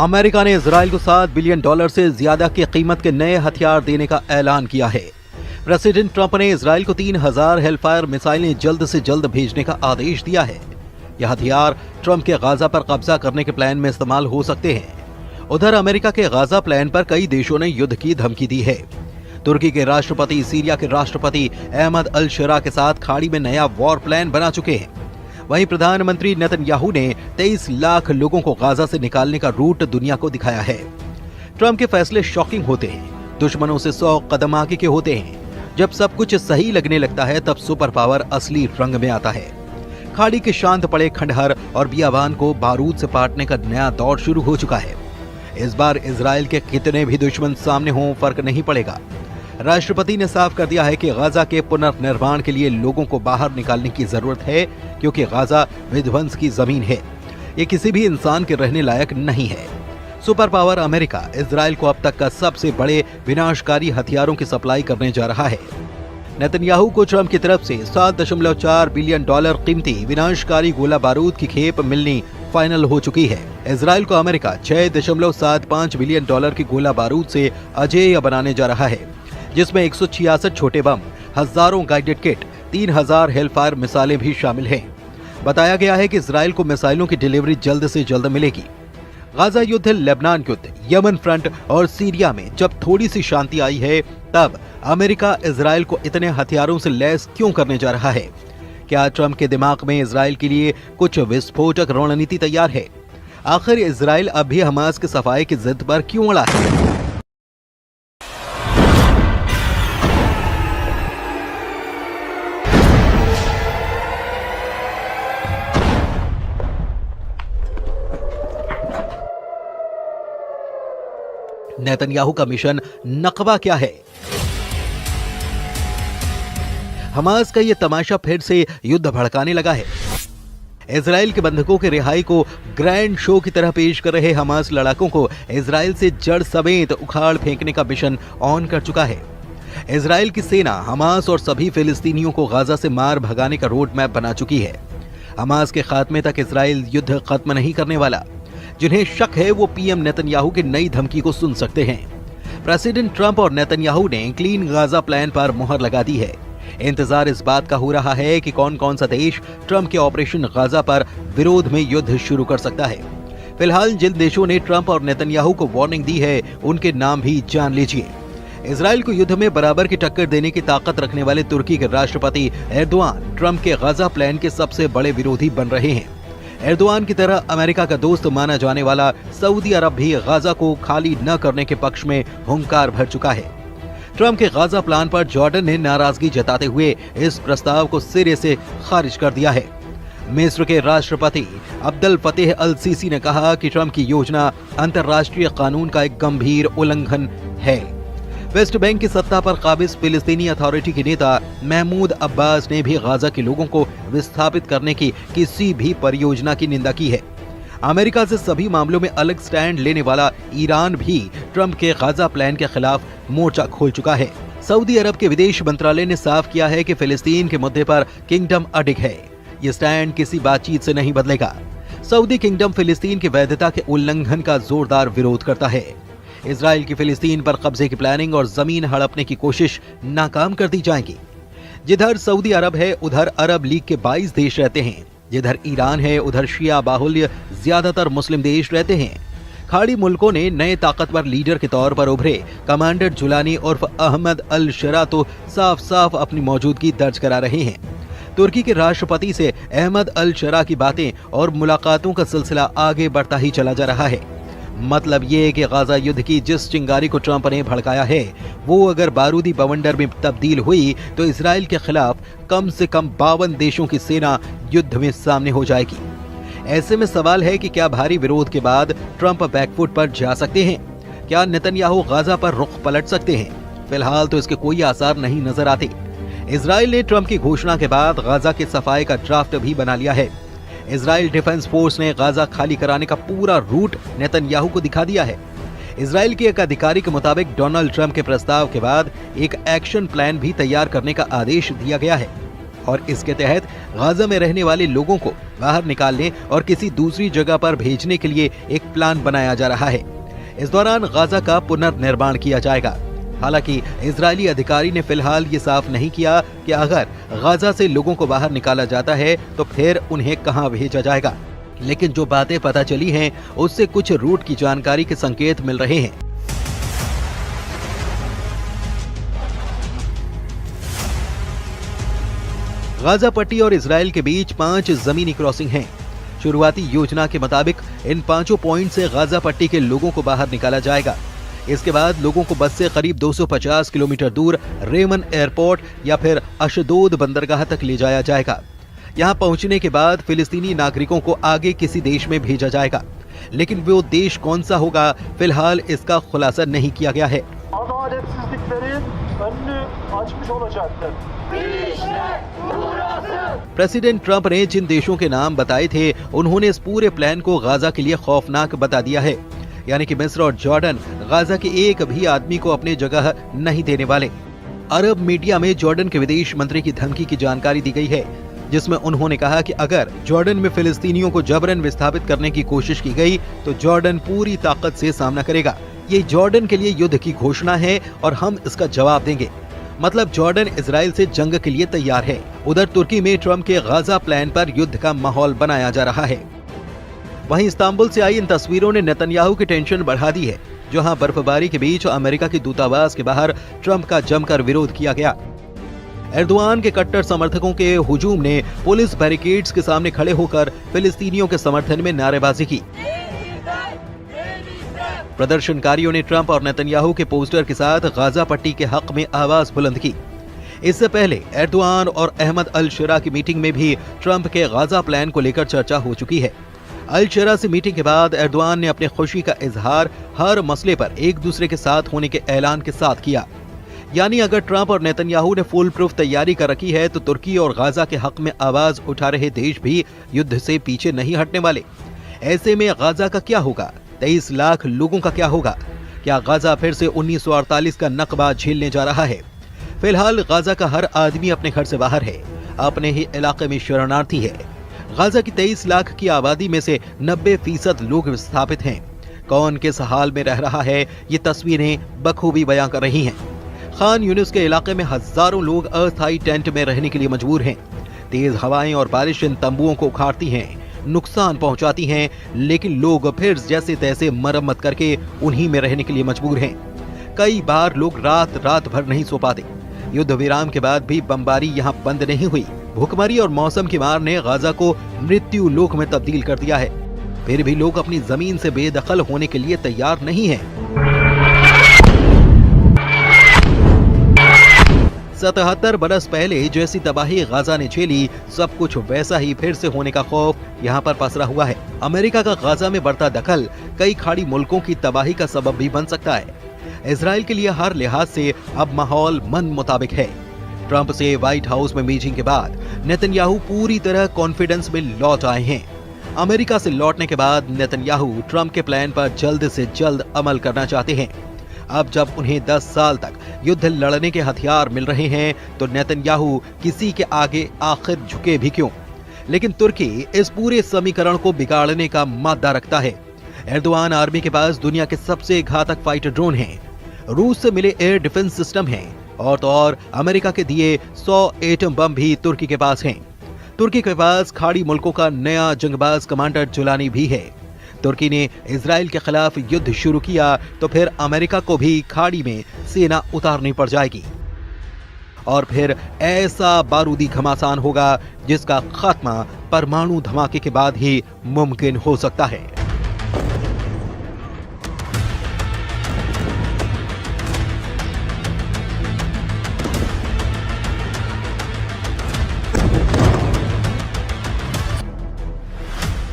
America ने Israel को $7 billion से ज्यादा की कीमत के नए हथियार देने का ऐलान किया है। प्रेसिडेंट ट्रंप ने इजराइल को 3000 हेलफायर मिसाइलें जल्द से जल्द भेजने का आदेश दिया है। यह हथियार ट्रंप के गाजा पर कब्जा करने के प्लान में इस्तेमाल हो सकते हैं। उधर अमेरिका के गाजा प्लान पर कई देशों ने युद्ध की धमकी दी है। तुर्की के राष्ट्रपति सीरिया के राष्ट्रपति अहमद अल शरा के साथ खाड़ी में नया वॉर प्लान बना चुके हैं। वहीं प्रधानमंत्री नेतन्याहू ने 23 लाख लोगों को गाजा से निकालने का रूट दुनिया को दिखाया है। ट्रंप के फैसले शॉकिंग होते हैं, दुश्मनों से 100 कदम आगे के होते हैं। जब सब कुछ सही लगने लगता है तब सुपर पावर असली रंग में आता है। खाड़ी के शांत पड़े खंडहर और बियाबान को बारूद से पाटने का नया दौर शुरू हो चुका है। इस बार इजराइल के कितने भी दुश्मन सामने हों फर्क नहीं पड़ेगा। राष्ट्रपति ने साफ कर दिया है कि गाजा के पुनर्निर्माण के लिए लोगों को बाहर निकालने की जरूरत है, क्योंकि गाजा विध्वंस की जमीन है। ये किसी भी इंसान के रहने लायक नहीं है। सुपर पावर अमेरिका इजराइल को अब तक का सबसे बड़े विनाशकारी हथियारों की सप्लाई करने जा रहा है। नेतन्याहू को ट्रंप की तरफ से $7.4 बिलियन कीमती विनाशकारी गोला बारूद की खेप मिलनी फाइनल हो चुकी है। इजराइल को अमेरिका $6.75 बिलियन की गोला बारूद से अजेय बनाने जा रहा है, जिसमें 166 छोटे बम, हजारों गाइडेड किट, 3000 हेलफायर मिसाइलें भी शामिल हैं। बताया गया है कि इजराइल को मिसाइलों की डिलीवरी जल्द से जल्द मिलेगी। गाजा युद्ध, लेबनान युद्ध, यमन फ्रंट और सीरिया में जब थोड़ी सी शांति आई है, तब अमेरिका इजराइल को इतने हथियारों से लैस क्यों करने जा रहा है? क्या ट्रंप के दिमाग में इजराइल के लिए कुछ विस्फोटक रणनीति तैयार है? आखिर इजराइल अब भी हमास के सफाई की जिद पर क्यों अड़ा है? नेतन्याहू का मिशन नकबा क्या है? हमास का ये तमाशा फिर से युद्ध भड़काने लगा है। इजराइल के बंधकों के रिहाई को ग्रैंड शो की तरह पेश कर रहे हमास लड़ाकों को इजराइल से जड़ समेत उखाड़ फेंकने का मिशन ऑन कर चुका है। इजराइल की सेना हमास और सभी फिलिस्तीनियों को गाजा से मार भगाने का रोड मैप बना चुकी है। हमास के खात्मे तक इजराइल युद्ध खत्म नहीं करने वाला। जिन्हें शक है वो पीएम नेतन्याहू की नई धमकी को सुन सकते हैं। प्रेसिडेंट ट्रंप और नेतन्याहू ने क्लीन गाजा प्लान पर मुहर लगा दी है। इंतजार इस बात का हो रहा है कि कौन कौन सा देश ट्रंप के ऑपरेशन गाजा पर विरोध में युद्ध शुरू कर सकता है। फिलहाल जिन देशों ने ट्रंप और नेतन्याहू को वार्निंग दी है, उनके नाम भी जान लीजिए। इजराइल को युद्ध में बराबर की टक्कर देने की ताकत रखने वाले तुर्की के राष्ट्रपति एर्दोआन ट्रंप के गाजा प्लान के सबसे बड़े विरोधी बन रहे हैं। एर्दोआन की तरह अमेरिका का दोस्त माना जाने वाला सऊदी अरब भी गाजा को खाली न करने के पक्ष में हुंकार भर चुका है। ट्रंप के गाजा प्लान पर जॉर्डन ने नाराजगी जताते हुए इस प्रस्ताव को सिरे से खारिज कर दिया है। मिस्र के राष्ट्रपति अब्दुल फतेह अल सीसी ने कहा कि ट्रंप की योजना अंतर्राष्ट्रीय कानून का एक गंभीर उल्लंघन है। वेस्ट बैंक की सत्ता पर काबिज फिलिस्तीनी अथॉरिटी के नेता महमूद अब्बास ने भी गाजा के लोगों को विस्थापित करने की किसी भी परियोजना की निंदा की है। अमेरिका से सभी मामलों में अलग स्टैंड लेने वाला ईरान भी ट्रंप के गाजा प्लान के खिलाफ मोर्चा खोल चुका है। सऊदी अरब के विदेश मंत्रालय ने साफ किया है कि फिलिस्तीन के मुद्दे पर किंगडम अडिग है। ये स्टैंड किसी बातचीत से नहीं बदलेगा। सऊदी किंगडम फिलिस्तीन की वैधता के उल्लंघन का जोरदार विरोध करता है। इजराइल की फिलिस्तीन पर कब्जे की प्लानिंग और जमीन हड़पने की कोशिश नाकाम कर दी जाएगी। जिधर सऊदी अरब है उधर अरब लीग के 22 देश रहते हैं। जिधर ईरान है उधर शिया बाहुल्य ज्यादातर मुस्लिम देश रहते हैं। खाड़ी मुल्कों ने नए ताकतवर लीडर के तौर पर उभरे कमांडर जुलानी उर्फ अहमद अल शरा तो साफ साफ अपनी मौजूदगी दर्ज करा रहे हैं। तुर्की के राष्ट्रपति से अहमद अल शरा की बातें और मुलाकातों का सिलसिला आगे बढ़ता ही चला जा रहा है। मतलब ये कि गाजा युद्ध की जिस चिंगारी को ट्रंप ने भड़काया है, वो अगर बारूदी बवंडर में तब्दील हुई तो इजराइल के खिलाफ कम से कम 52 देशों की सेना युद्ध में सामने हो जाएगी। ऐसे में सवाल है कि क्या भारी विरोध के बाद ट्रंप बैकफुट पर जा सकते हैं? क्या नेतन्याहू गाजा पर रुख पलट सकते हैं? फिलहाल तो इसके कोई आसार नहीं नजर आते। इजराइल ने ट्रंप की घोषणा के बाद गाजा के सफाई का ड्राफ्ट भी बना लिया है। इजराइल डिफेंस फोर्स ने गाजा खाली कराने का पूरा रूट नेतन्याहू को दिखा दिया है। इजराइल के एक अधिकारी के मुताबिक डोनाल्ड ट्रंप के प्रस्ताव के बाद एक एक्शन प्लान भी तैयार करने का आदेश दिया गया है। और इसके तहत गाजा में रहने वाले लोगों को बाहर निकालने और किसी दूसरी जगह पर भेजने के लिए एक प्लान बनाया जा रहा है। इस दौरान गाजा का पुनर्निर्माण किया जाएगा। हालांकि इजरायली अधिकारी ने फिलहाल ये साफ नहीं किया कि अगर गाजा से लोगों को बाहर निकाला जाता है तो फिर उन्हें कहां भेजा जाएगा। लेकिन जो बातें पता चली हैं उससे कुछ रूट की जानकारी के संकेत मिल रहे हैं। गाजा पट्टी और इजराइल के बीच 5 जमीनी क्रॉसिंग हैं। शुरुआती योजना के मुताबिक इन 5 पॉइंट से गाजा पट्टी के लोगों को बाहर निकाला जाएगा। इसके बाद लोगों को बस से करीब 250 किलोमीटर दूर रेमन एयरपोर्ट या फिर अशदोद बंदरगाह तक ले जाया जाएगा। यहां पहुंचने के बाद फिलिस्तीनी नागरिकों को आगे किसी देश में भेजा जाएगा, लेकिन वो देश कौन सा होगा फिलहाल इसका खुलासा नहीं किया गया है। प्रेसिडेंट ट्रंप ने जिन देशों के नाम बताए थे उन्होंने इस पूरे प्लान को गाजा के लिए खौफनाक बता दिया है, यानी कि मिस्र और जॉर्डन गाजा के एक भी आदमी को अपनी जगह नहीं देने वाले। अरब मीडिया में जॉर्डन के विदेश मंत्री की धमकी की जानकारी दी गई है, जिसमें उन्होंने कहा कि अगर जॉर्डन में फिलिस्तीनियों को जबरन विस्थापित करने की कोशिश की गई तो जॉर्डन पूरी ताकत से सामना करेगा। ये जॉर्डन के लिए युद्ध की घोषणा है और हम इसका जवाब देंगे। मतलब जॉर्डन इजराइल से जंग के लिए तैयार है। उधर तुर्की में ट्रंप के गाजा प्लान पर युद्ध का माहौल बनाया जा रहा है। वहीं इस्तांबुल से आई इन तस्वीरों ने नेतन्याहू की टेंशन बढ़ा दी है, जहां बर्फबारी के बीच अमेरिका के दूतावास के बाहर ट्रंप का जमकर विरोध किया गया। एर्दोआन के कट्टर समर्थकों के हुजूम ने पुलिस बैरिकेड्स के सामने खड़े होकर फिलिस्तीनियों के समर्थन में नारेबाजी की। प्रदर्शनकारियों ने ट्रंप और नेतन्याहू के पोस्टर के साथ गाजा पट्टी के हक में आवाज बुलंद की। इससे पहले एर्दोआन और अहमद अल शेरा की मीटिंग में भी ट्रंप के गाजा प्लान को लेकर चर्चा हो चुकी है। अल शेरा से मीटिंग के बाद एर्दोआन ने अपनी खुशी का इजहार हर मसले पर एक दूसरे के साथ होने के ऐलान के साथ किया। यानी अगर ट्रंप और नेतन्याहू ने फुल प्रूफ तैयारी कर रखी है तो तुर्की और गाजा के हक में आवाज उठा रहे देश भी युद्ध से पीछे नहीं हटने वाले। ऐसे में गाजा का क्या होगा? 23 लाख लोगों का क्या होगा? क्या गाजा फिर से 1948 का नकबा झेलने जा रहा है? फिलहाल गाजा का हर आदमी अपने घर से बाहर है, अपने ही इलाके में शरणार्थी है। गाजा की 23 लाख की आबादी में से 90% लोग विस्थापित हैं। कौन किस हाल में रह रहा है ये तस्वीरें बखूबी बयां कर रही हैं। खान यूनिस के इलाके में हजारों लोग अस्थायी टेंट में रहने के लिए मजबूर हैं। तेज हवाएं और बारिश इन तंबुओं को उखाड़ती हैं, नुकसान पहुंचाती हैं, लेकिन लोग फिर जैसे तैसे मरम्मत करके उन्हीं में रहने के लिए मजबूर हैं। कई बार लोग रात भर नहीं सो पाते। युद्ध विराम के बाद भी बमबारी यहाँ बंद नहीं हुई। भूखमरी और मौसम की मार ने गाजा को मृत्यु लोक में तब्दील कर दिया है। फिर भी लोग अपनी जमीन से बेदखल होने के लिए तैयार नहीं हैं। 77 बरस पहले जैसी तबाही गाजा ने झेली, सब कुछ वैसा ही फिर से होने का खौफ यहाँ पर पसरा हुआ है। अमेरिका का गाजा में बढ़ता दखल कई खाड़ी मुल्कों की तबाही का सबब भी बन सकता है। इजराइल के लिए हर लिहाज से अब माहौल मन मुताबिक है। ट्रंप से व्हाइट हाउस में मीटिंग के बाद नेतन्याहू पूरी तरह कॉन्फिडेंस में लौट आए हैं। अमेरिका से लौटने के बाद नेतन्याहू ट्रंप के प्लान पर जल्द से जल्द अमल करना चाहते हैं। अब जब उन्हें 10 साल तक युद्ध लड़ने के हथियार मिल रहे हैं तो नेतन्याहू किसी के आगे आखिर झुके भी क्यों? लेकिन तुर्की इस पूरे समीकरण को बिगाड़ने का मादा रखता है। एर्दोआन आर्मी के पास दुनिया के सबसे घातक फाइटर ड्रोन हैं, रूस से मिले एयर डिफेंस सिस्टम हैं और तो और अमेरिका के दिए 100 एटम बम भी तुर्की के पास हैं। तुर्की के पास खाड़ी मुल्कों का नया जंगबाज कमांडर जुलानी भी है। तुर्की ने इजराइल के खिलाफ युद्ध शुरू किया तो फिर अमेरिका को भी खाड़ी में सेना उतारनी पड़ जाएगी और फिर ऐसा बारूदी घमासान होगा जिसका खात्मा परमाणु धमाके के बाद ही मुमकिन हो सकता है।